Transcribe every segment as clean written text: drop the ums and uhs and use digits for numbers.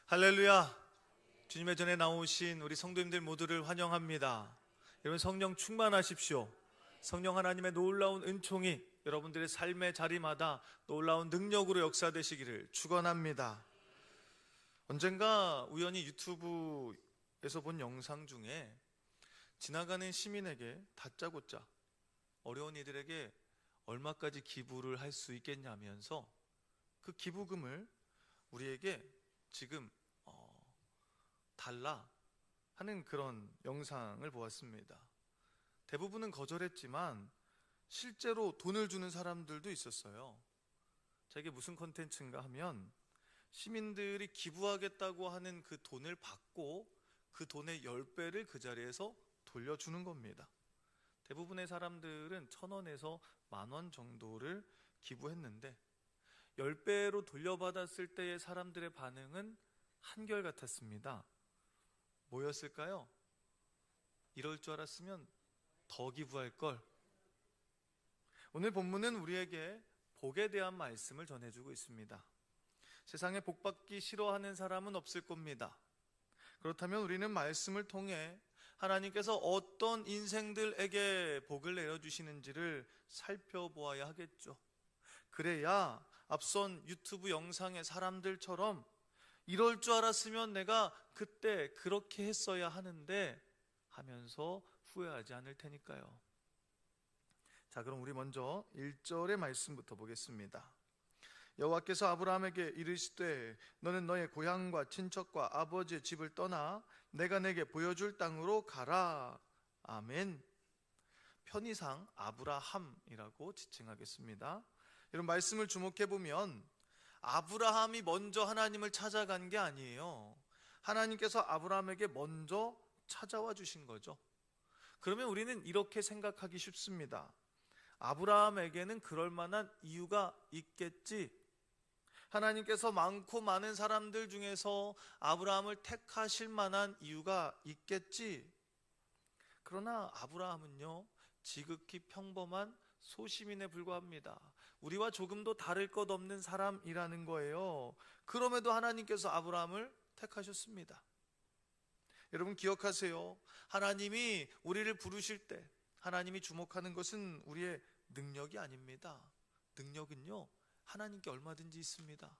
할렐루야. 주님의 전에 나오신 우리 성도님들 모두를 환영합니다. 여러분, 성령 충만하십시오. 성령 하나님의 놀라운 은총이 여러분들의 삶의 자리마다 놀라운 능력으로 역사되시기를 축원합니다. 언젠가 우연히 유튜브에서 본 영상 중에 지나가는 시민에게 다짜고짜 어려운 이들에게 얼마까지 기부를 할 수 있겠냐면서 그 기부금을 우리에게 지금 달라 하는 그런 영상을 보았습니다. 대부분은 거절했지만 실제로 돈을 주는 사람들도 있었어요. 자, 이게 무슨 컨텐츠인가 하면 시민들이 기부하겠다고 하는 그 돈을 받고 그 돈의 10배를 그 자리에서 돌려주는 겁니다. 대부분의 사람들은 1,000원에서 10,000원 정도를 기부했는데 10배로 돌려받았을 때의 사람들의 반응은 한결같았습니다. 뭐였을까요? 이럴 줄 알았으면 더 기부할 걸. 오늘 본문은 우리에게 복에 대한 말씀을 전해주고 있습니다. 세상에 복 받기 싫어하는 사람은 없을 겁니다. 그렇다면 우리는 말씀을 통해 하나님께서 어떤 인생들에게 복을 내려주시는지를 살펴보아야 하겠죠. 그래야 앞선 유튜브 영상의 사람들처럼 이럴 줄 알았으면 내가 그때 그렇게 했어야 하는데 하면서 후회하지 않을 테니까요. 자, 그럼 우리 먼저 1절의 말씀부터 보겠습니다. 여호와께서 아브라함에게 이르시되 너는 너의 고향과 친척과 아버지의 집을 떠나 내가 내게 보여줄 땅으로 가라. 아멘. 편의상 아브라함이라고 지칭하겠습니다. 이런 말씀을 주목해 보면 아브라함이 먼저 하나님을 찾아간 게 아니에요. 하나님께서 아브라함에게 먼저 찾아와 주신 거죠. 그러면 우리는 이렇게 생각하기 쉽습니다. 아브라함에게는 그럴 만한 이유가 있겠지. 하나님께서 많고 많은 사람들 중에서 아브라함을 택하실 만한 이유가 있겠지. 그러나 아브라함은요, 지극히 평범한 소시민에 불과합니다. 우리와 조금도 다를 것 없는 사람이라는 거예요. 그럼에도 하나님께서 아브라함을 택하셨습니다. 여러분 기억하세요. 하나님이 우리를 부르실 때 하나님이 주목하는 것은 우리의 능력이 아닙니다. 능력은요, 하나님께 얼마든지 있습니다.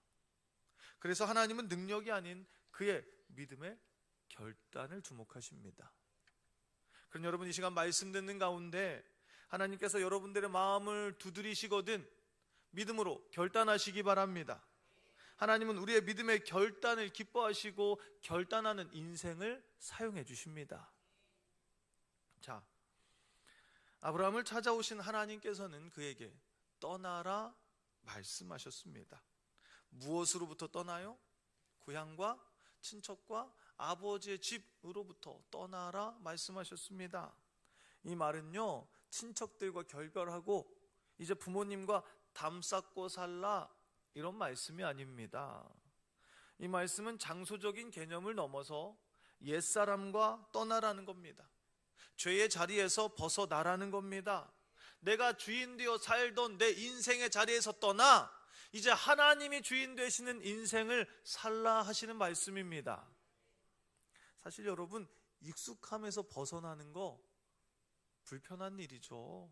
그래서 하나님은 능력이 아닌 그의 믿음의 결단을 주목하십니다. 그럼 여러분, 이 시간 말씀 듣는 가운데 하나님께서 여러분들의 마음을 두드리시거든 믿음으로 결단하시기 바랍니다. 하나님은 우리의 믿음의 결단을 기뻐하시고 결단하는 인생을 사용해 주십니다. 자, 아브라함을 찾아오신 하나님께서는 그에게 떠나라 말씀하셨습니다. 무엇으로부터 떠나요? 고향과 친척과 아버지의 집으로부터 떠나라 말씀하셨습니다. 이 말은요, 친척들과 결별하고 이제 부모님과 담 쌓고 살라 이런 말씀이 아닙니다. 이 말씀은 장소적인 개념을 넘어서 옛사람과 떠나라는 겁니다. 죄의 자리에서 벗어나라는 겁니다. 내가 주인 되어 살던 내 인생의 자리에서 떠나 이제 하나님이 주인 되시는 인생을 살라 하시는 말씀입니다. 사실 여러분, 익숙함에서 벗어나는 거 불편한 일이죠.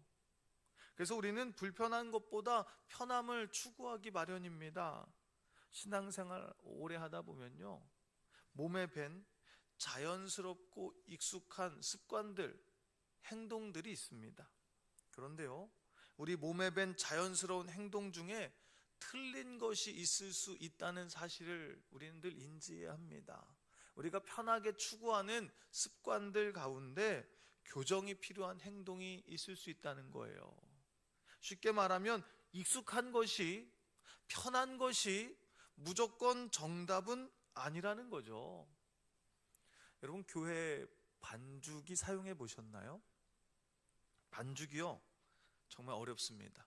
그래서 우리는 불편한 것보다 편함을 추구하기 마련입니다. 신앙생활 오래 하다 보면요, 몸에 밴 자연스럽고 익숙한 습관들, 행동들이 있습니다. 그런데요, 우리 몸에 밴 자연스러운 행동 중에 틀린 것이 있을 수 있다는 사실을 우리는 늘 인지해야 합니다. 우리가 편하게 추구하는 습관들 가운데 교정이 필요한 행동이 있을 수 있다는 거예요. 쉽게 말하면 익숙한 것이, 편한 것이 무조건 정답은 아니라는 거죠. 여러분, 교회 반주기 사용해 보셨나요? 반주기요, 정말 어렵습니다.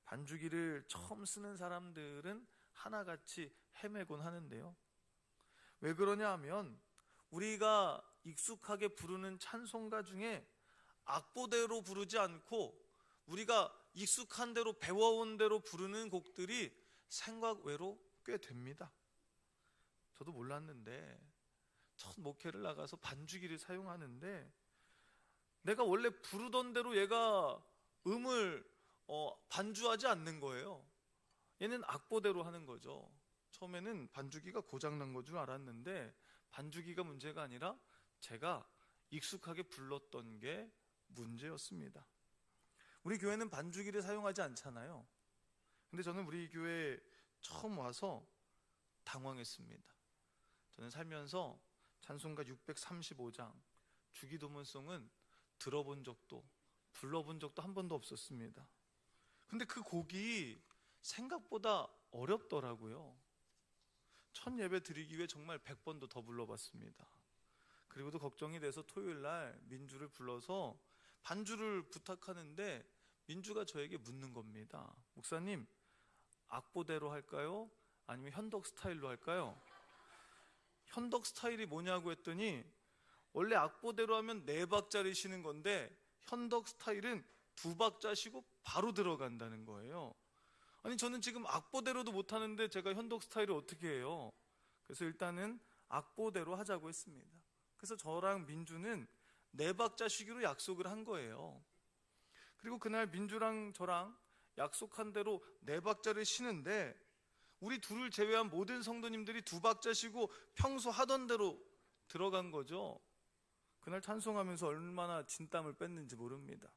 반주기를 처음 쓰는 사람들은 하나같이 헤매곤 하는데요. 왜 그러냐 하면 우리가 익숙하게 부르는 찬송가 중에 악보대로 부르지 않고 우리가 익숙한 대로 배워온 대로 부르는 곡들이 생각 외로 꽤 됩니다. 저도 몰랐는데 첫 목회를 나가서 반주기를 사용하는데 내가 원래 부르던 대로 얘가 음을 반주하지 않는 거예요. 얘는 악보대로 하는 거죠. 처음에는 반주기가 고장난 거 줄 알았는데 반주기가 문제가 아니라 제가 익숙하게 불렀던 게 문제였습니다. 우리 교회는 반주기를 사용하지 않잖아요. 근데 저는 우리 교회에 처음 와서 당황했습니다. 저는 살면서 찬송가 635장 주기도문송은 들어본 적도 불러본 적도 한 번도 없었습니다. 근데 그 곡이 생각보다 어렵더라고요. 첫 예배 드리기 위해 정말 100번도 더 불러봤습니다. 그리고도 걱정이 돼서 토요일날 민주를 불러서 반주를 부탁하는데 민주가 저에게 묻는 겁니다. 목사님, 악보대로 할까요? 아니면 현덕 스타일로 할까요? 현덕 스타일이 뭐냐고 했더니 원래 악보대로 하면 4박자를 쉬는 건데 현덕 스타일은 2박자 쉬고 바로 들어간다는 거예요. 아니 저는 지금 악보대로도 못하는데 제가 현덕 스타일을 어떻게 해요? 그래서 일단은 악보대로 하자고 했습니다. 그래서 저랑 민주는 4박자 쉬기로 약속을 한 거예요. 그리고 그날 민주랑 저랑 약속한 대로 4박자를 쉬는데 우리 둘을 제외한 모든 성도님들이 2박자 쉬고 평소 하던 대로 들어간 거죠. 그날 찬송하면서 얼마나 진땀을 뺐는지 모릅니다.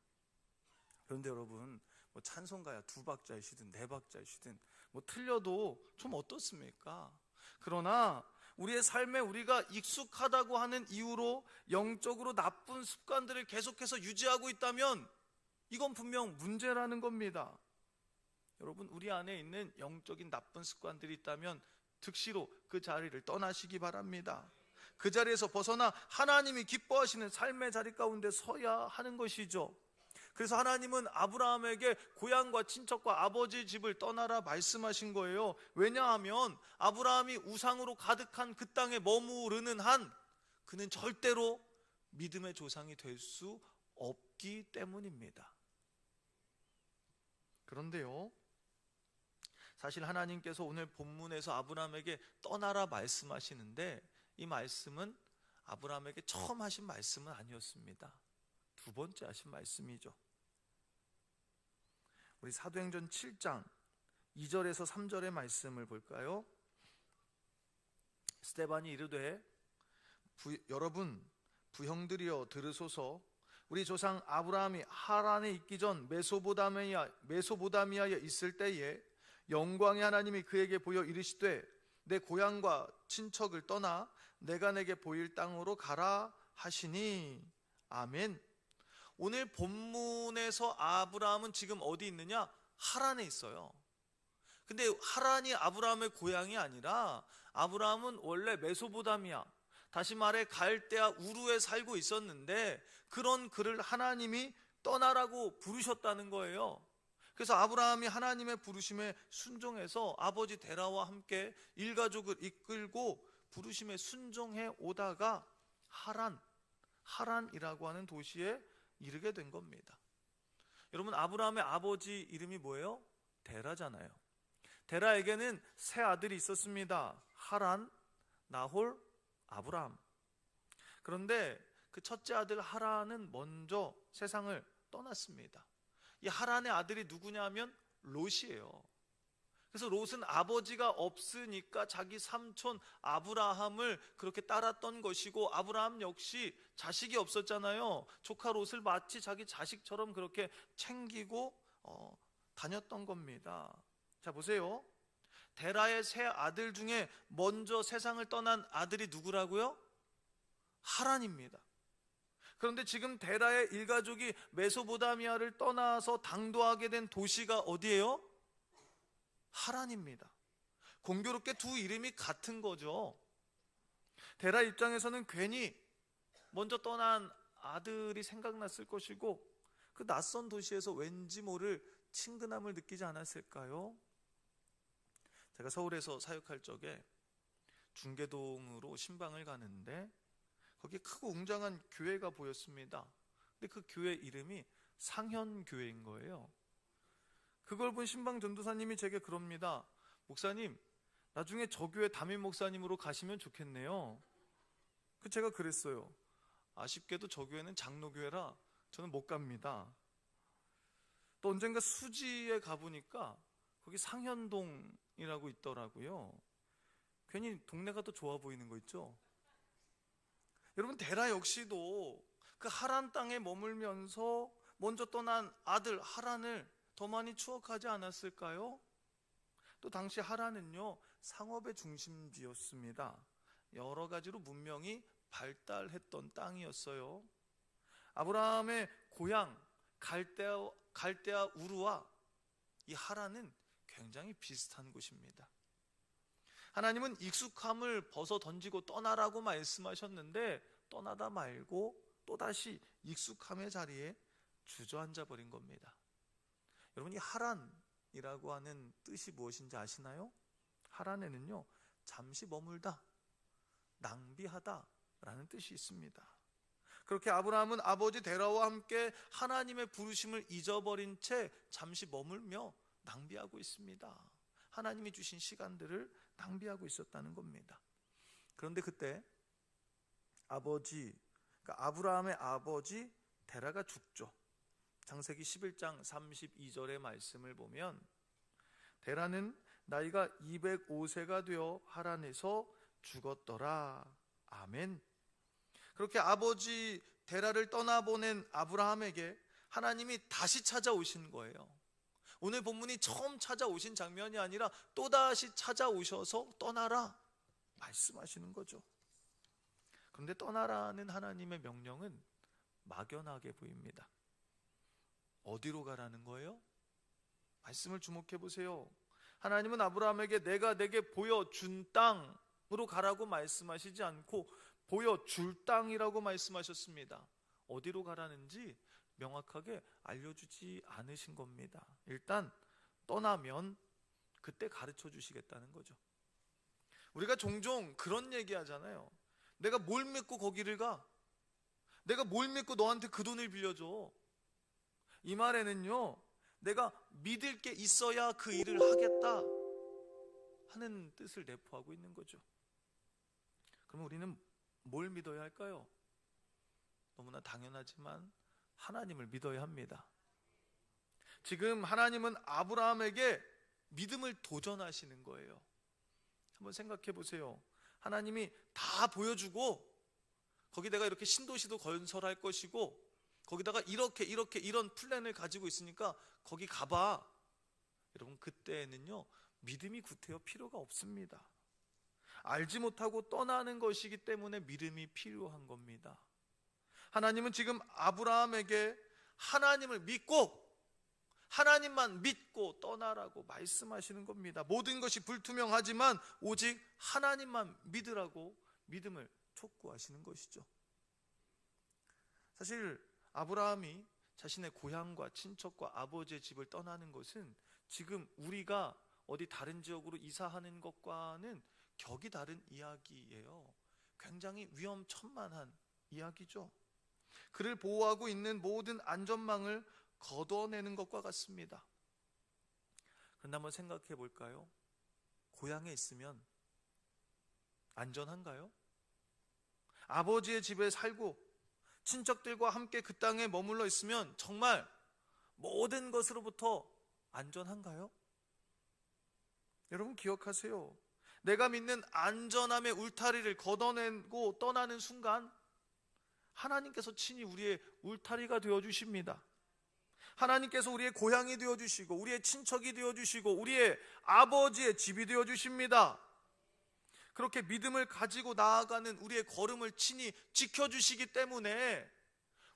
그런데 여러분, 뭐 찬송가야 2박자에 쉬든 4박자에 쉬든 뭐 틀려도 좀 어떻습니까? 그러나 우리의 삶에 우리가 익숙하다고 하는 이유로 영적으로 나쁜 습관들을 계속해서 유지하고 있다면 이건 분명 문제라는 겁니다. 여러분, 우리 안에 있는 영적인 나쁜 습관들이 있다면 즉시로 그 자리를 떠나시기 바랍니다. 그 자리에서 벗어나 하나님이 기뻐하시는 삶의 자리 가운데 서야 하는 것이죠. 그래서 하나님은 아브라함에게 고향과 친척과 아버지 집을 떠나라 말씀하신 거예요. 왜냐하면 아브라함이 우상으로 가득한 그 땅에 머무르는 한 그는 절대로 믿음의 조상이 될 수 없기 때문입니다. 그런데요, 사실 하나님께서 오늘 본문에서 아브라함에게 떠나라 말씀하시는데 이 말씀은 아브라함에게 처음 하신 말씀은 아니었습니다. 2번째 하신 말씀이죠. 우리 사도행전 7장 2절에서 3절의 말씀을 볼까요? 스데반이 이르되 여러분 부형들이여 들으소서. 우리 조상 아브라함이 하란에 있기 전 메소보다미아에 있을 때에 영광의 하나님이 그에게 보여 이르시되 내 고향과 친척을 떠나 내가 내게 보일 땅으로 가라 하시니. 아멘. 오늘 본문에서 아브라함은 지금 어디 있느냐? 하란에 있어요. 근데 하란이 아브라함의 고향이 아니라 아브라함은 원래 메소보다미아, 다시 말해 갈대아 우르에 살고 있었는데 그런 그를 하나님이 떠나라고 부르셨다는 거예요. 그래서 아브라함이 하나님의 부르심에 순종해서 아버지 데라와 함께 일가족을 이끌고 부르심에 순종해 오다가 하란이라고 하는 도시에 이르게 된 겁니다. 여러분, 아브라함의 아버지 이름이 뭐예요? 데라잖아요. 데라에게는 세 아들이 있었습니다. 하란, 나홀, 아브라함. 그런데 그 첫째 아들 하란은 먼저 세상을 떠났습니다. 이 하란의 아들이 누구냐면 롯이에요. 그래서 롯은 아버지가 없으니까 자기 삼촌 아브라함을 그렇게 따랐던 것이고, 아브라함 역시 자식이 없었잖아요. 조카 롯을 마치 자기 자식처럼 그렇게 챙기고 다녔던 겁니다. 자, 보세요. 데라의 세 아들 중에 먼저 세상을 떠난 아들이 누구라고요? 하란입니다. 그런데 지금 데라의 일가족이 메소보다미아를 떠나서 당도하게 된 도시가 어디예요? 하란입니다. 공교롭게 두 이름이 같은 거죠. 데라 입장에서는 괜히 먼저 떠난 아들이 생각났을 것이고 그 낯선 도시에서 왠지 모를 친근함을 느끼지 않았을까요? 제가 서울에서 사역할 적에 중계동으로 신방을 가는데 거기에 크고 웅장한 교회가 보였습니다. 근데 그 교회 이름이 상현교회인 거예요. 그걸 본 신방 전도사님이 제게 그럽니다. 목사님, 나중에 저 교회 담임 목사님으로 가시면 좋겠네요. 제가 그랬어요. 아쉽게도 저 교회는 장로교회라 저는 못 갑니다. 또 언젠가 수지에 가보니까 거기 상현동이라고 있더라고요. 괜히 동네가 더 좋아 보이는 거 있죠? 여러분, 데라 역시도 그 하란 땅에 머물면서 먼저 떠난 아들 하란을 더 많이 추억하지 않았을까요? 또 당시 하란은요, 상업의 중심지였습니다. 여러 가지로 문명이 발달했던 땅이었어요. 아브라함의 고향 갈대아 우르와 이 하란은 굉장히 비슷한 곳입니다. 하나님은 익숙함을 벗어 던지고 떠나라고 말씀하셨는데 떠나다 말고 또다시 익숙함의 자리에 주저앉아 버린 겁니다. 여러분, 이 하란이라고 하는 뜻이 무엇인지 아시나요? 하란에는요, 잠시 머물다, 낭비하다 라는 뜻이 있습니다. 그렇게 아브라함은 아버지 데라와 함께 하나님의 부르심을 잊어버린 채 잠시 머물며 낭비하고 있습니다. 하나님이 주신 시간들을 낭비하고 있었다는 겁니다. 그런데 그때 아브라함의 아버지 데라가 죽죠. 창세기 11장 32절의 말씀을 보면 데라는 나이가 205세가 되어 하란에서 죽었더라. 아멘. 그렇게 아버지 데라를 떠나보낸 아브라함에게 하나님이 다시 찾아오신 거예요. 오늘 본문이 처음 찾아오신 장면이 아니라 또다시 찾아오셔서 떠나라 말씀하시는 거죠. 그런데 떠나라는 하나님의 명령은 막연하게 보입니다. 어디로 가라는 거예요? 말씀을 주목해 보세요. 하나님은 아브라함에게 내가 내게 보여준 땅으로 가라고 말씀하시지 않고 보여줄 땅이라고 말씀하셨습니다. 어디로 가라는지 명확하게 알려주지 않으신 겁니다. 일단 떠나면 그때 가르쳐 주시겠다는 거죠. 우리가 종종 그런 얘기 하잖아요. 내가 뭘 믿고 거기를 가? 내가 뭘 믿고 너한테 그 돈을 빌려줘? 이 말에는요, 내가 믿을 게 있어야 그 일을 하겠다 하는 뜻을 내포하고 있는 거죠. 그럼 우리는 뭘 믿어야 할까요? 너무나 당연하지만 하나님을 믿어야 합니다. 지금 하나님은 아브라함에게 믿음을 도전하시는 거예요. 한번 생각해 보세요. 하나님이 다 보여주고 거기다가 이렇게 신도시도 건설할 것이고 거기다가 이렇게 이런 플랜을 가지고 있으니까 거기 가봐. 여러분, 그때는요 믿음이 구태여 필요가 없습니다. 알지 못하고 떠나는 것이기 때문에 믿음이 필요한 겁니다. 하나님은 지금 아브라함에게 하나님을 믿고 하나님만 믿고 떠나라고 말씀하시는 겁니다. 모든 것이 불투명하지만 오직 하나님만 믿으라고 믿음을 촉구하시는 것이죠. 사실 아브라함이 자신의 고향과 친척과 아버지의 집을 떠나는 것은 지금 우리가 어디 다른 지역으로 이사하는 것과는 격이 다른 이야기예요. 굉장히 위험천만한 이야기죠. 그를 보호하고 있는 모든 안전망을 걷어내는 것과 같습니다. 그런데 한번 생각해 볼까요? 고향에 있으면 안전한가요? 아버지의 집에 살고 친척들과 함께 그 땅에 머물러 있으면 정말 모든 것으로부터 안전한가요? 여러분 기억하세요. 내가 믿는 안전함의 울타리를 걷어내고 떠나는 순간 하나님께서 친히 우리의 울타리가 되어주십니다. 하나님께서 우리의 고향이 되어주시고 우리의 친척이 되어주시고 우리의 아버지의 집이 되어주십니다. 그렇게 믿음을 가지고 나아가는 우리의 걸음을 친히 지켜주시기 때문에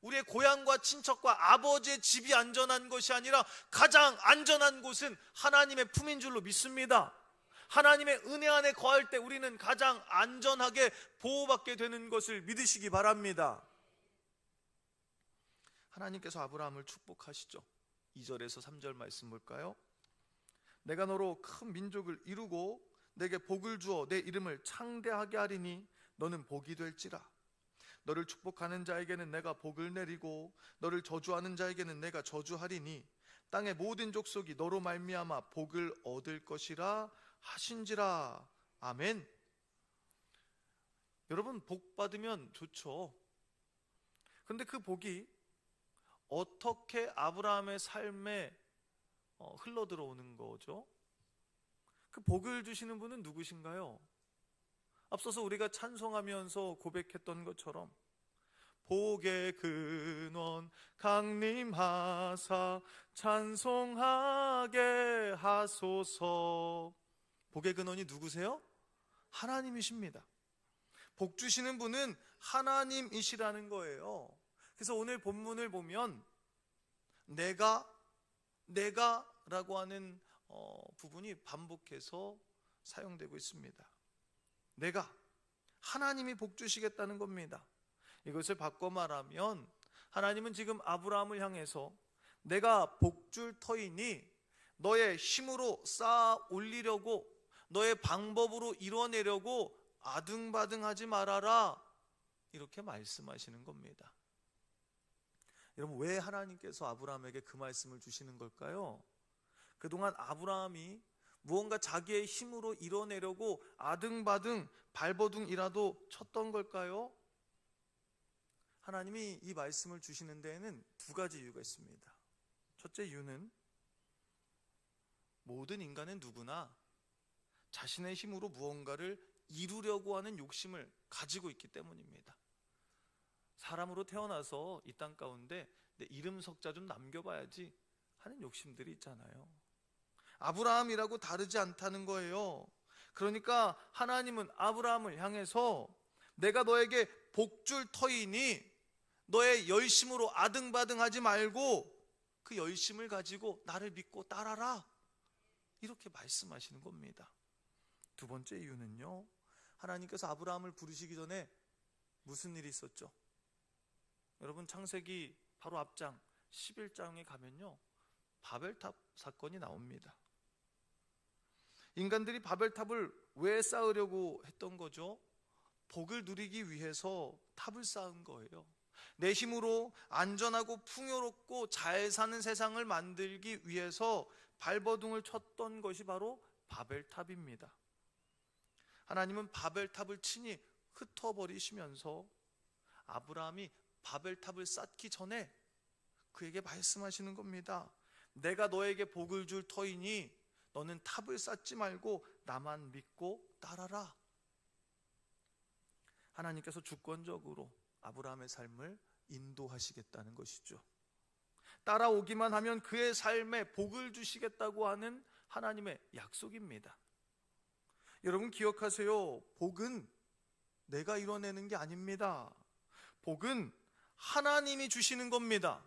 우리의 고향과 친척과 아버지의 집이 안전한 것이 아니라 가장 안전한 곳은 하나님의 품인 줄로 믿습니다. 하나님의 은혜 안에 거할 때 우리는 가장 안전하게 보호받게 되는 것을 믿으시기 바랍니다. 하나님께서 아브라함을 축복하시죠. 2절에서 3절 말씀 볼까요? 내가 너로 큰 민족을 이루고 내게 복을 주어 내 이름을 창대하게 하리니 너는 복이 될지라. 너를 축복하는 자에게는 내가 복을 내리고 너를 저주하는 자에게는 내가 저주하리니 땅의 모든 족속이 너로 말미암아 복을 얻을 것이라 하신지라. 아멘. 여러분, 복 받으면 좋죠. 그런데 그 복이 어떻게 아브라함의 삶에 흘러 들어오는 거죠? 그 복을 주시는 분은 누구신가요? 앞서서 우리가 찬송하면서 고백했던 것처럼 복의 근원 강림하사 찬송하게 하소서. 복의 근원이 누구세요? 하나님이십니다. 복 주시는 분은 하나님이시라는 거예요. 그래서 오늘 본문을 보면 내가 라고 하는 부분이 반복해서 사용되고 있습니다. 내가, 하나님이 복 주시겠다는 겁니다. 이것을 바꿔 말하면 하나님은 지금 아브라함을 향해서 내가 복 줄 터이니 너의 힘으로 쌓아 올리려고, 너의 방법으로 이뤄내려고 아등바등하지 말아라, 이렇게 말씀하시는 겁니다. 여러분, 왜 하나님께서 아브라함에게 그 말씀을 주시는 걸까요? 그동안 아브라함이 무언가 자기의 힘으로 이뤄내려고 아등바등 발버둥이라도 쳤던 걸까요? 하나님이 이 말씀을 주시는 데에는 두 가지 이유가 있습니다. 첫째 이유는 모든 인간은 누구나 자신의 힘으로 무언가를 이루려고 하는 욕심을 가지고 있기 때문입니다. 사람으로 태어나서 이 땅 가운데 내 이름 석자 좀 남겨봐야지 하는 욕심들이 있잖아요. 아브라함이라고 다르지 않다는 거예요. 그러니까 하나님은 아브라함을 향해서 내가 너에게 복 줄 터이니 너의 열심으로 아등바등하지 말고 그 열심을 가지고 나를 믿고 따라라, 이렇게 말씀하시는 겁니다. 두 번째 이유는요, 하나님께서 아브라함을 부르시기 전에 무슨 일이 있었죠? 여러분, 창세기 바로 앞장 11장에 가면요, 바벨탑 사건이 나옵니다. 인간들이 바벨탑을 왜 쌓으려고 했던 거죠? 복을 누리기 위해서 탑을 쌓은 거예요. 내 힘으로 안전하고 풍요롭고 잘 사는 세상을 만들기 위해서 발버둥을 쳤던 것이 바로 바벨탑입니다. 하나님은 바벨탑을 친히 흩어버리시면서 아브라함이 바벨탑을 쌓기 전에 그에게 말씀하시는 겁니다. 내가 너에게 복을 줄 터이니 너는 탑을 쌓지 말고 나만 믿고 따라라. 하나님께서 주권적으로 아브라함의 삶을 인도하시겠다는 것이죠. 따라오기만 하면 그의 삶에 복을 주시겠다고 하는 하나님의 약속입니다. 여러분, 기억하세요. 복은 내가 이뤄내는 게 아닙니다. 복은 하나님이 주시는 겁니다.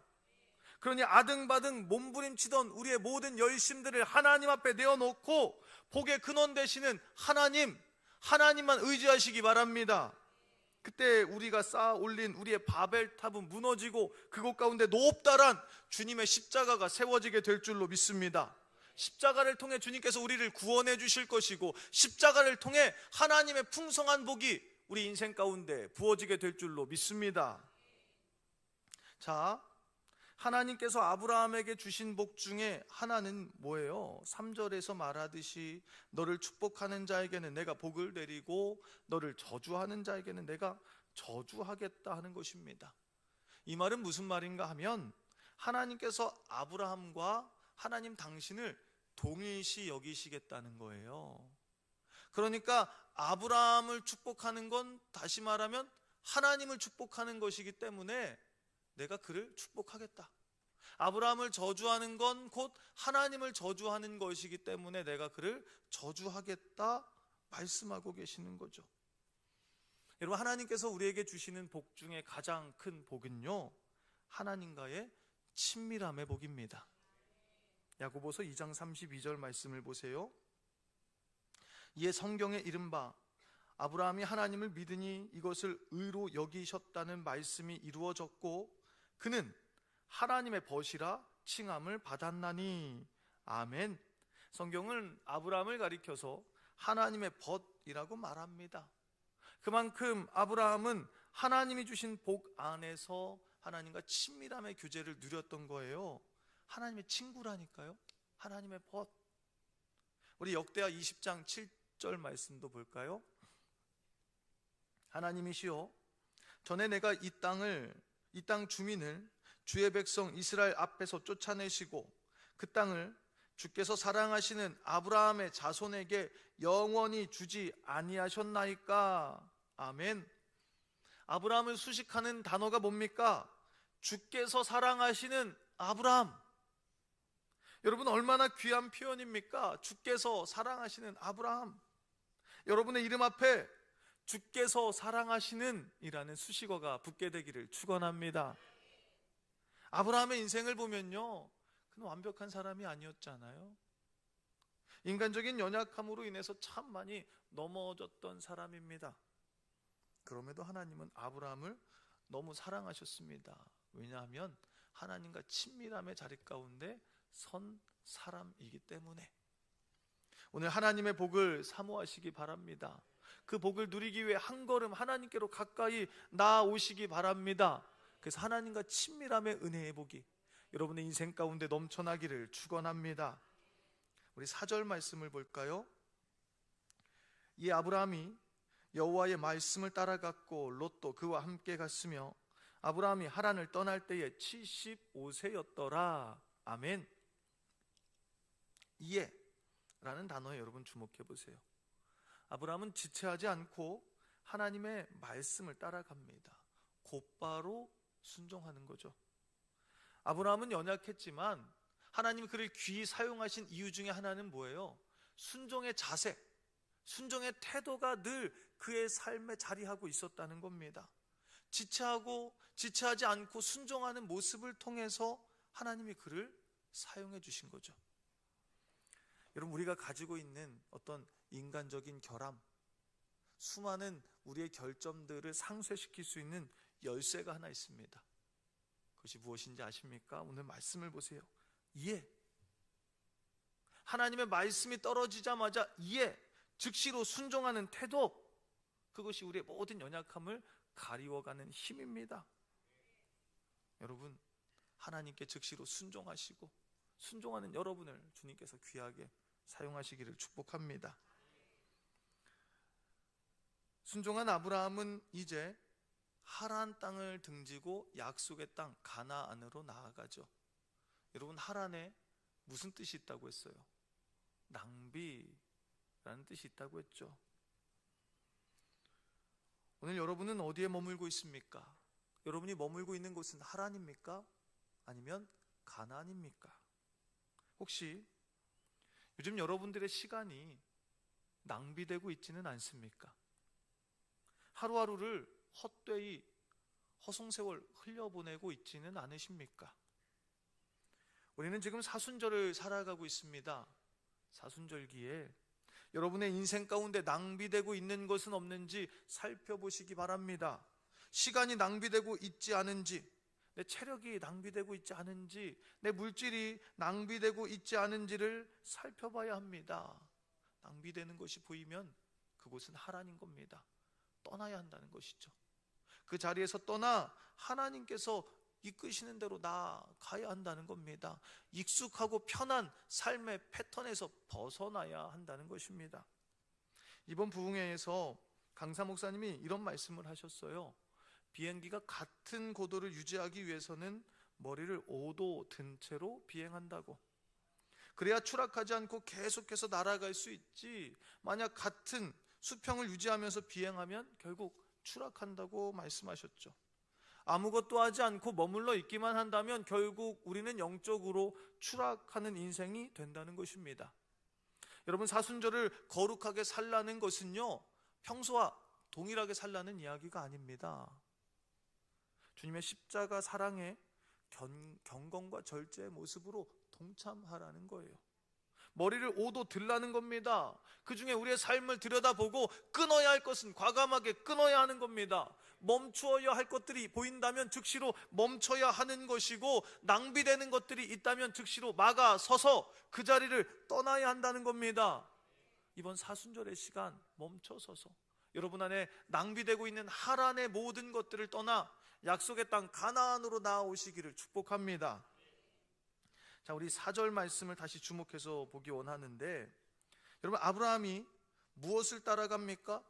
그러니 아등바등 몸부림치던 우리의 모든 열심들을 하나님 앞에 내어놓고 복의 근원 되시는 하나님만 의지하시기 바랍니다. 그때 우리가 쌓아 올린 우리의 바벨탑은 무너지고 그곳 가운데 높다란 주님의 십자가가 세워지게 될 줄로 믿습니다. 십자가를 통해 주님께서 우리를 구원해 주실 것이고, 십자가를 통해 하나님의 풍성한 복이 우리 인생 가운데 부어지게 될 줄로 믿습니다. 자, 하나님께서 아브라함에게 주신 복 중에 하나는 뭐예요? 3절에서 말하듯이 너를 축복하는 자에게는 내가 복을 내리고 너를 저주하는 자에게는 내가 저주하겠다 하는 것입니다. 이 말은 무슨 말인가 하면 하나님께서 아브라함과 하나님 당신을 동일시 여기시겠다는 거예요. 그러니까 아브라함을 축복하는 건 다시 말하면 하나님을 축복하는 것이기 때문에 내가 그를 축복하겠다. 아브라함을 저주하는 건 곧 하나님을 저주하는 것이기 때문에 내가 그를 저주하겠다 말씀하고 계시는 거죠. 여러분, 하나님께서 우리에게 주시는 복 중에 가장 큰 복은요, 하나님과의 친밀함의 복입니다. 야고보서 2장 32절 말씀을 보세요. 이에 성경에 이른바 아브라함이 하나님을 믿으니 이것을 의로 여기셨다는 말씀이 이루어졌고 그는 하나님의 벗이라 칭함을 받았나니. 아멘. 성경은 아브라함을 가리켜서 하나님의 벗이라고 말합니다. 그만큼 아브라함은 하나님이 주신 복 안에서 하나님과 친밀함의 교제를 누렸던 거예요. 하나님의 친구라니까요. 하나님의 벗. 우리 역대하 20장 7절 말씀도 볼까요? 하나님이시여, 전에 내가 이 땅 주민을 주의 백성 이스라엘 앞에서 쫓아내시고 그 땅을 주께서 사랑하시는 아브라함의 자손에게 영원히 주지 아니하셨나이까? 아멘. 아브라함을 수식하는 단어가 뭡니까? 주께서 사랑하시는 아브라함. 여러분, 얼마나 귀한 표현입니까? 주께서 사랑하시는 아브라함. 여러분의 이름 앞에 주께서 사랑하시는 이라는 수식어가 붙게 되기를 축원합니다. 아브라함의 인생을 보면요, 그는 완벽한 사람이 아니었잖아요. 인간적인 연약함으로 인해서 참 많이 넘어졌던 사람입니다. 그럼에도 하나님은 아브라함을 너무 사랑하셨습니다. 왜냐하면 하나님과 친밀함의 자리 가운데 선 사람이기 때문에. 오늘 하나님의 복을 사모하시기 바랍니다. 그 복을 누리기 위해 한 걸음 하나님께로 가까이 나아오시기 바랍니다. 그래서 하나님과 친밀함의 은혜의 복이 여러분의 인생 가운데 넘쳐나기를 축원합니다. 우리 4절 말씀을 볼까요? 이 아브라함이 여호와의 말씀을 따라갔고 롯도 그와 함께 갔으며 아브라함이 하란을 떠날 때에 75세였더라. 아멘. 이에 라는 단어에 여러분 주목해 보세요. 아브라함은 지체하지 않고 하나님의 말씀을 따라갑니다. 곧바로 순종하는 거죠. 아브라함은 연약했지만 하나님이 그를 귀히 사용하신 이유 중에 하나는 뭐예요? 순종의 자세, 순종의 태도가 늘 그의 삶에 자리하고 있었다는 겁니다. 지체하지 않고 순종하는 모습을 통해서 하나님이 그를 사용해 주신 거죠. 여러분, 우리가 가지고 있는 어떤 인간적인 결함, 수많은 우리의 결점들을 상쇄시킬 수 있는 열쇠가 하나 있습니다. 그것이 무엇인지 아십니까? 오늘 말씀을 보세요. 이해. 하나님의 말씀이 떨어지자마자 이해, 즉시로 순종하는 태도, 그것이 우리의 모든 연약함을 가리워가는 힘입니다. 여러분, 하나님께 즉시로 순종하시고 순종하는 여러분을 주님께서 귀하게 사용하시기를 축복합니다. 순종한 아브라함은 이제 하란 땅을 등지고 약속의 땅 가나안으로 나아가죠. 여러분, 하란에 무슨 뜻이 있다고 했어요? 낭비라는 뜻이 있다고 했죠. 오늘 여러분은 어디에 머물고 있습니까? 여러분이 머물고 있는 곳은 하란입니까? 아니면 가나안입니까? 혹시 요즘 여러분들의 시간이 낭비되고 있지는 않습니까? 하루하루를 헛되이 허송세월 흘려보내고 있지는 않으십니까? 우리는 지금 사순절을 살아가고 있습니다. 사순절기에 여러분의 인생 가운데 낭비되고 있는 것은 없는지 살펴보시기 바랍니다. 시간이 낭비되고 있지 않은지, 내 체력이 낭비되고 있지 않은지, 내 물질이 낭비되고 있지 않은지를 살펴봐야 합니다. 낭비되는 것이 보이면 그곳은 하란인 겁니다. 떠나야 한다는 것이죠. 그 자리에서 떠나 하나님께서 이끄시는 대로 나아가야 한다는 겁니다. 익숙하고 편한 삶의 패턴에서 벗어나야 한다는 것입니다. 이번 부흥회에서 강사 목사님이 이런 말씀을 하셨어요. 비행기가 같은 고도를 유지하기 위해서는 머리를 5도 든 채로 비행한다고. 그래야 추락하지 않고 계속해서 날아갈 수 있지, 만약 같은 수평을 유지하면서 비행하면 결국 추락한다고 말씀하셨죠. 아무것도 하지 않고 머물러 있기만 한다면 결국 우리는 영적으로 추락하는 인생이 된다는 것입니다. 여러분, 사순절을 거룩하게 살라는 것은요, 평소와 동일하게 살라는 이야기가 아닙니다. 주님의 십자가 사랑의 경건과 절제의 모습으로 동참하라는 거예요. 머리를 5도 들라는 겁니다. 그 중에 우리의 삶을 들여다보고 끊어야 할 것은 과감하게 끊어야 하는 겁니다. 멈추어야 할 것들이 보인다면 즉시로 멈춰야 하는 것이고, 낭비되는 것들이 있다면 즉시로 막아서서 그 자리를 떠나야 한다는 겁니다. 이번 사순절의 시간 멈춰서서 여러분 안에 낭비되고 있는 하란의 모든 것들을 떠나 약속의 땅 가나안으로 나아오시기를 축복합니다. 자, 우리 4절 말씀을 다시 주목해서 보기 원하는데, 여러분, 아브라함이 무엇을 따라갑니까?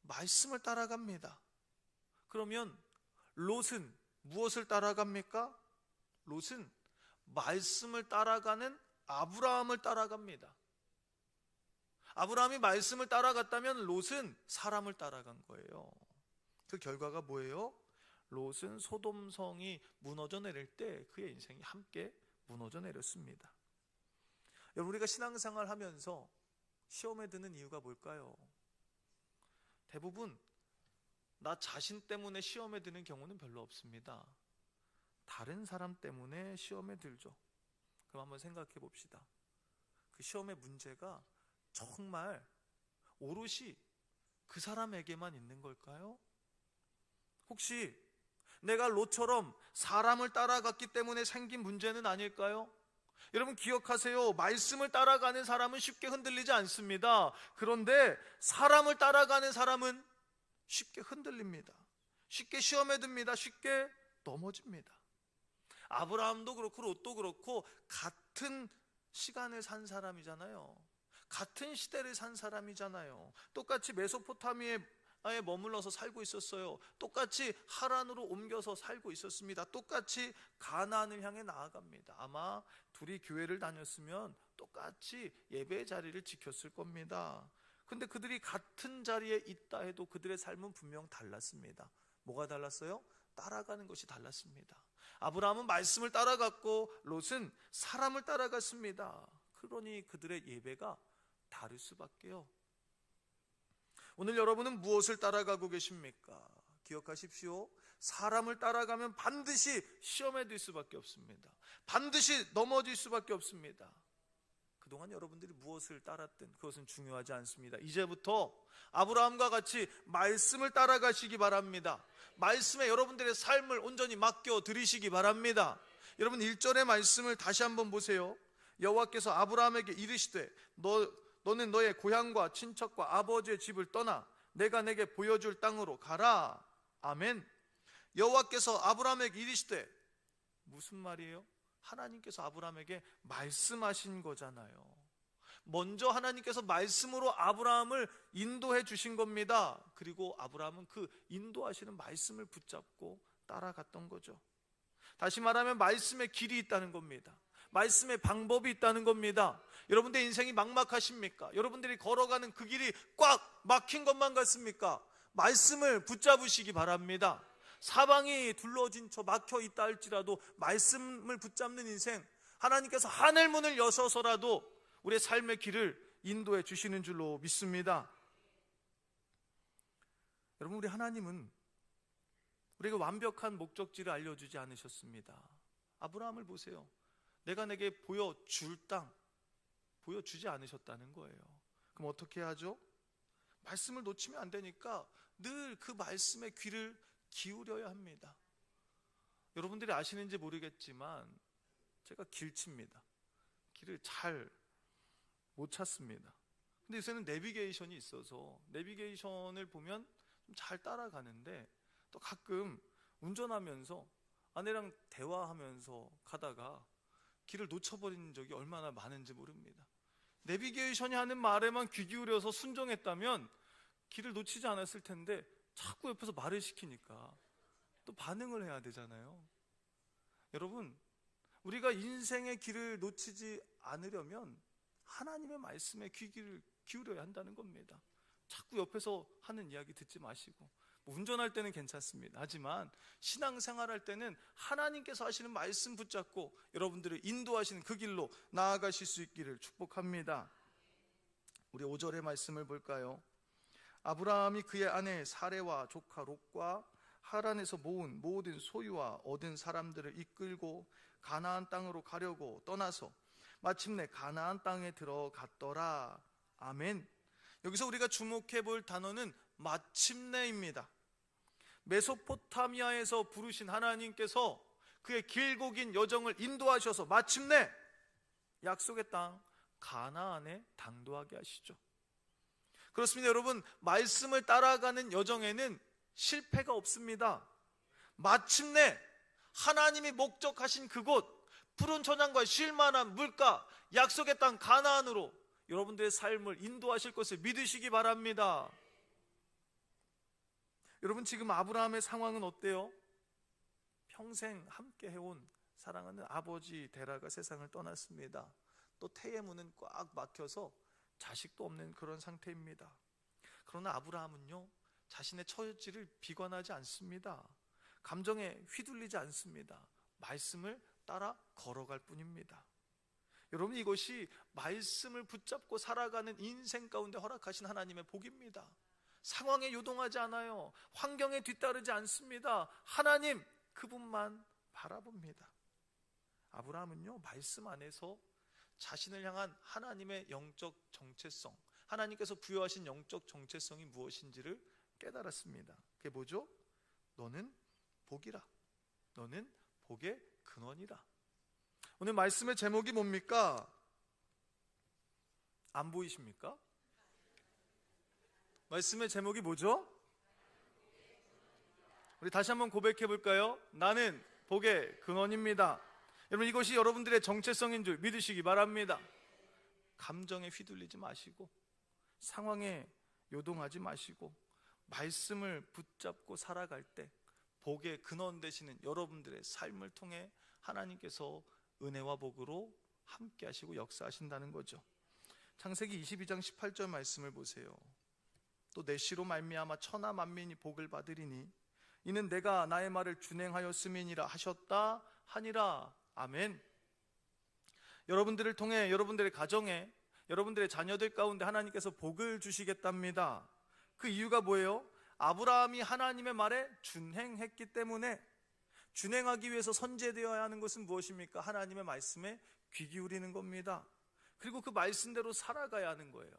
말씀을 따라갑니다. 그러면 롯은 무엇을 따라갑니까? 롯은 말씀을 따라가는 아브라함을 따라갑니다. 아브라함이 말씀을 따라갔다면 롯은 사람을 따라간 거예요. 그 결과가 뭐예요? 롯은 소돔성이 무너져 내릴 때 그의 인생이 함께 무너져 내렸습니다. 여러분, 우리가 신앙생활 하면서 시험에 드는 이유가 뭘까요? 대부분 나 자신 때문에 시험에 드는 경우는 별로 없습니다. 다른 사람 때문에 시험에 들죠. 그럼 한번 생각해 봅시다. 그 시험의 문제가 정말 오롯이 그 사람에게만 있는 걸까요? 혹시 내가 롯처럼 사람을 따라갔기 때문에 생긴 문제는 아닐까요? 여러분, 기억하세요. 말씀을 따라가는 사람은 쉽게 흔들리지 않습니다. 그런데 사람을 따라가는 사람은 쉽게 흔들립니다. 쉽게 시험에 듭니다. 쉽게 넘어집니다. 아브라함도 그렇고 롯도 그렇고 같은 시간을 산 사람이잖아요. 같은 시대를 산 사람이잖아요. 똑같이 메소포타미아에 머물러서 살고 있었어요. 똑같이 하란으로 옮겨서 살고 있었습니다. 똑같이 가나안을 향해 나아갑니다. 아마 둘이 교회를 다녔으면 똑같이 예배의 자리를 지켰을 겁니다. 근데 그들이 같은 자리에 있다 해도 그들의 삶은 분명 달랐습니다. 뭐가 달랐어요? 따라가는 것이 달랐습니다. 아브라함은 말씀을 따라갔고 롯은 사람을 따라갔습니다. 그러니 그들의 예배가 다를 수밖에요. 오늘 여러분은 무엇을 따라가고 계십니까? 기억하십시오. 사람을 따라가면 반드시 시험에 들 수밖에 없습니다. 반드시 넘어질 수밖에 없습니다. 그동안 여러분들이 무엇을 따랐든 그것은 중요하지 않습니다. 이제부터 아브라함과 같이 말씀을 따라가시기 바랍니다. 말씀에 여러분들의 삶을 온전히 맡겨 드리시기 바랍니다. 여러분, 1절의 말씀을 다시 한번 보세요. 여호와께서 아브라함에게 이르시되 너는 너의 고향과 친척과 아버지의 집을 떠나 내가 내게 보여줄 땅으로 가라. 아멘. 여호와께서 아브라함에게 이르시되, 무슨 말이에요? 하나님께서 아브라함에게 말씀하신 거잖아요. 먼저 하나님께서 말씀으로 아브라함을 인도해 주신 겁니다. 그리고 아브라함은 그 인도하시는 말씀을 붙잡고 따라갔던 거죠. 다시 말하면 말씀의 길이 있다는 겁니다. 말씀의 방법이 있다는 겁니다. 여러분들의 인생이 막막하십니까? 여러분들이 걸어가는 그 길이 꽉 막힌 것만 같습니까? 말씀을 붙잡으시기 바랍니다. 사방이 둘러진 채 막혀 있다 할지라도 말씀을 붙잡는 인생, 하나님께서 하늘문을 여셔서라도 우리의 삶의 길을 인도해 주시는 줄로 믿습니다. 여러분, 우리 하나님은 우리에게 완벽한 목적지를 알려주지 않으셨습니다. 아브라함을 보세요. 내가 내게 보여줄 땅 보여주지 않으셨다는 거예요. 그럼 어떻게 하죠? 말씀을 놓치면 안 되니까 늘 그 말씀에 귀를 기울여야 합니다. 여러분들이 아시는지 모르겠지만 제가 길칩니다. 길을 잘 못 찾습니다. 근데 요새는 내비게이션이 있어서 내비게이션을 보면 좀 잘 따라가는데, 또 가끔 운전하면서 아내랑 대화하면서 가다가 길을 놓쳐버린 적이 얼마나 많은지 모릅니다. 내비게이션이 하는 말에만 귀 기울여서 순종했다면 길을 놓치지 않았을 텐데 자꾸 옆에서 말을 시키니까 또 반응을 해야 되잖아요. 여러분, 우리가 인생의 길을 놓치지 않으려면 하나님의 말씀에 귀를 기울여야 한다는 겁니다. 자꾸 옆에서 하는 이야기 듣지 마시고, 운전할 때는 괜찮습니다. 하지만 신앙생활할 때는 하나님께서 하시는 말씀 붙잡고 여러분들을 인도하시는 그 길로 나아가실 수 있기를 축복합니다. 우리 5절의 말씀을 볼까요? 아브라함이 그의 아내 사레와 조카 롯과 하란에서 모은 모든 소유와 얻은 사람들을 이끌고 가나안 땅으로 가려고 떠나서 마침내 가나안 땅에 들어갔더라. 아멘. 여기서 우리가 주목해 볼 단어는 마침내입니다. 메소포타미아에서 부르신 하나님께서 그의 길고 긴 여정을 인도하셔서 마침내 약속의 땅 가나안에 당도하게 하시죠. 그렇습니다. 여러분, 말씀을 따라가는 여정에는 실패가 없습니다. 마침내 하나님이 목적하신 그곳, 푸른 초장과 쉴만한 물가, 약속의 땅 가나안으로 여러분들의 삶을 인도하실 것을 믿으시기 바랍니다. 여러분, 지금 아브라함의 상황은 어때요? 평생 함께 해온 사랑하는 아버지 데라가 세상을 떠났습니다. 또 태의 문은 꽉 막혀서 자식도 없는 그런 상태입니다. 그러나 아브라함은요, 자신의 처지를 비관하지 않습니다. 감정에 휘둘리지 않습니다. 말씀을 따라 걸어갈 뿐입니다. 여러분, 이것이 말씀을 붙잡고 살아가는 인생 가운데 허락하신 하나님의 복입니다. 상황에 요동하지 않아요. 환경에 뒤따르지 않습니다. 하나님 그분만 바라봅니다. 아브라함은요, 말씀 안에서 자신을 향한 하나님의 영적 정체성, 하나님께서 부여하신 영적 정체성이 무엇인지를 깨달았습니다. 그게 뭐죠? 너는 복이라. 너는 복의 근원이라. 오늘 말씀의 제목이 뭡니까? 안 보이십니까? 말씀의 제목이 뭐죠? 우리 다시 한번 고백해 볼까요? 나는 복의 근원입니다. 여러분, 이것이 여러분들의 정체성인 줄 믿으시기 바랍니다. 감정에 휘둘리지 마시고, 상황에 요동하지 마시고, 말씀을 붙잡고 살아갈 때 복의 근원 되시는 여러분들의 삶을 통해 하나님께서 은혜와 복으로 함께 하시고 역사하신다는 거죠. 창세기 22장 18절 말씀을 보세요. 또 내 씨로 말미암아 천하 만민이 복을 받으리니 이는 내가 나의 말을 준행하였음이니라 하셨다 하니라. 아멘. 여러분들을 통해 여러분들의 가정에, 여러분들의 자녀들 가운데 하나님께서 복을 주시겠답니다. 그 이유가 뭐예요? 아브라함이 하나님의 말에 준행했기 때문에. 준행하기 위해서 선제되어야 하는 것은 무엇입니까? 하나님의 말씀에 귀 기울이는 겁니다. 그리고 그 말씀대로 살아가야 하는 거예요.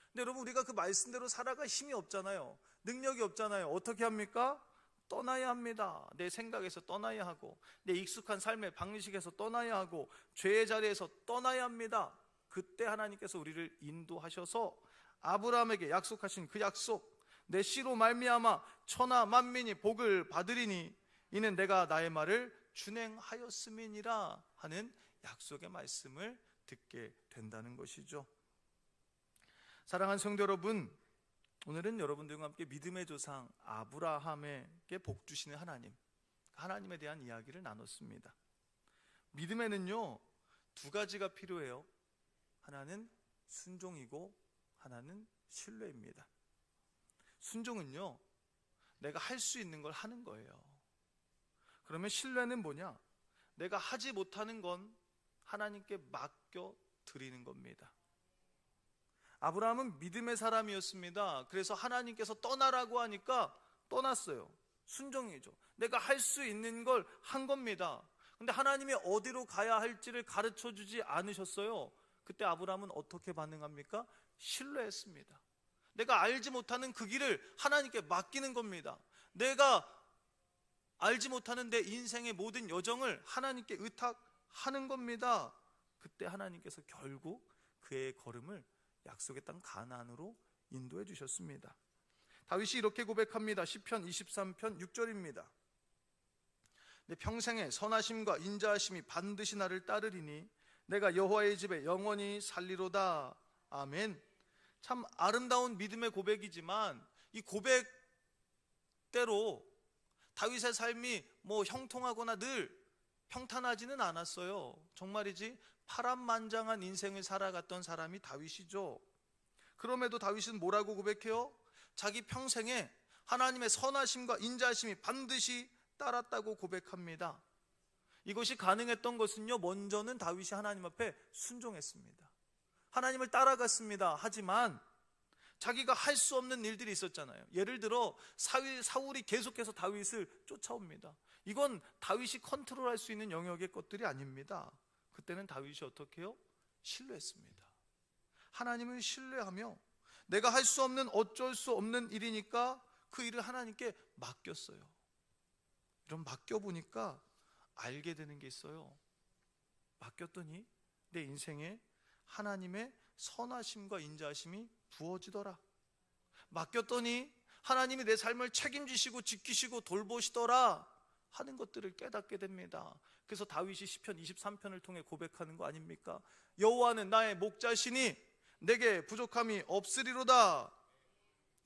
근데 여러분, 우리가 그 말씀대로 살아갈 힘이 없잖아요. 능력이 없잖아요. 어떻게 합니까? 떠나야 합니다. 내 생각에서 떠나야 하고, 내 익숙한 삶의 방식에서 떠나야 하고, 죄의 자리에서 떠나야 합니다. 그때 하나님께서 우리를 인도하셔서 아브라함에게 약속하신 그 약속, 내 씨로 말미암아 천하 만민이 복을 받으리니 이는 내가 나의 말을 준행하였음이니라 하는 약속의 말씀을 듣게 된다는 것이죠. 사랑하는 성도 여러분, 오늘은 여러분들과 함께 믿음의 조상 아브라함에게 복 주시는 하나님에 대한 이야기를 나눴습니다. 믿음에는요, 두 가지가 필요해요. 하나는 순종이고 하나는 신뢰입니다. 순종은요, 내가 할 수 있는 걸 하는 거예요. 그러면 신뢰는 뭐냐? 내가 하지 못하는 건 하나님께 맡겨 드리는 겁니다. 아브라함은 믿음의 사람이었습니다. 그래서 하나님께서 떠나라고 하니까 떠났어요. 순종이죠. 내가 할 수 있는 걸 한 겁니다. 근데 하나님이 어디로 가야 할지를 가르쳐 주지 않으셨어요. 그때 아브라함은 어떻게 반응합니까? 신뢰했습니다. 내가 알지 못하는 그 길을 하나님께 맡기는 겁니다. 내가 알지 못하는 내 인생의 모든 여정을 하나님께 의탁하는 겁니다. 그때 하나님께서 결국 그의 걸음을 약속의 땅 가나안으로 인도해 주셨습니다. 다윗이 이렇게 고백합니다. 시편 23편 6절입니다. 내 평생에 선하심과 인자하심이 반드시 나를 따르리니 내가 여호와의 집에 영원히 살리로다. 아멘. 참 아름다운 믿음의 고백이지만 이 고백대로 다윗의 삶이 형통하거나 늘 평탄하지는 않았어요. 정말이지 파란만장한 인생을 살아갔던 사람이 다윗이죠. 그럼에도 다윗은 뭐라고 고백해요? 자기 평생에 하나님의 선하심과 인자하심이 반드시 따랐다고 고백합니다. 이것이 가능했던 것은요, 먼저는 다윗이 하나님 앞에 순종했습니다. 하나님을 따라갔습니다. 하지만 자기가 할 수 없는 일들이 있었잖아요. 예를 들어 사울이 계속해서 다윗을 쫓아옵니다. 이건 다윗이 컨트롤할 수 있는 영역의 것들이 아닙니다. 그때는 다윗이 어떻게 해요? 신뢰했습니다. 하나님을 신뢰하며 내가 할 수 없는 어쩔 수 없는 일이니까 그 일을 하나님께 맡겼어요. 이런 맡겨보니까 알게 되는 게 있어요. 맡겼더니 내 인생에 하나님의 선하심과 인자하심이 부어지더라. 맡겼더니 하나님이 내 삶을 책임지시고 지키시고 돌보시더라 하는 것들을 깨닫게 됩니다. 그래서 다윗이 시편 23편을 통해 고백하는 거 아닙니까? 여호와는 나의 목자시니 내게 부족함이 없으리로다.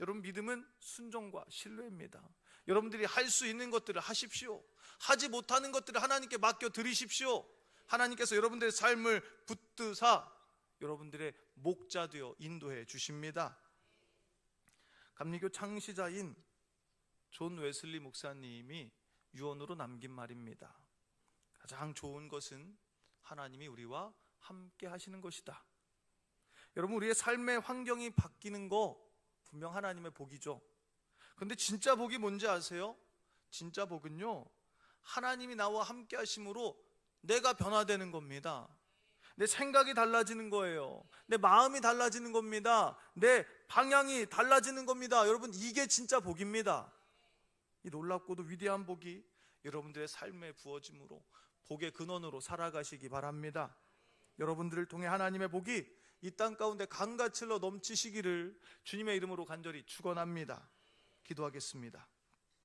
여러분, 믿음은 순종과 신뢰입니다. 여러분들이 할 수 있는 것들을 하십시오. 하지 못하는 것들을 하나님께 맡겨 드리십시오. 하나님께서 여러분들의 삶을 붙드사 여러분들의 목자 되어 인도해 주십니다. 감리교 창시자인 존 웨슬리 목사님이 유언으로 남긴 말입니다. 가장 좋은 것은 하나님이 우리와 함께 하시는 것이다. 여러분, 우리의 삶의 환경이 바뀌는 거 분명 하나님의 복이죠. 그런데 진짜 복이 뭔지 아세요? 진짜 복은요, 하나님이 나와 함께 하심으로 내가 변화되는 겁니다. 내 생각이 달라지는 거예요. 내 마음이 달라지는 겁니다. 내 방향이 달라지는 겁니다. 여러분, 이게 진짜 복입니다. 이 놀랍고도 위대한 복이 여러분들의 삶에 부어짐으로 복의 근원으로 살아가시기 바랍니다. 여러분들을 통해 하나님의 복이 이 땅 가운데 강같이 흘러 넘치시기를 주님의 이름으로 간절히 축원합니다. 기도하겠습니다.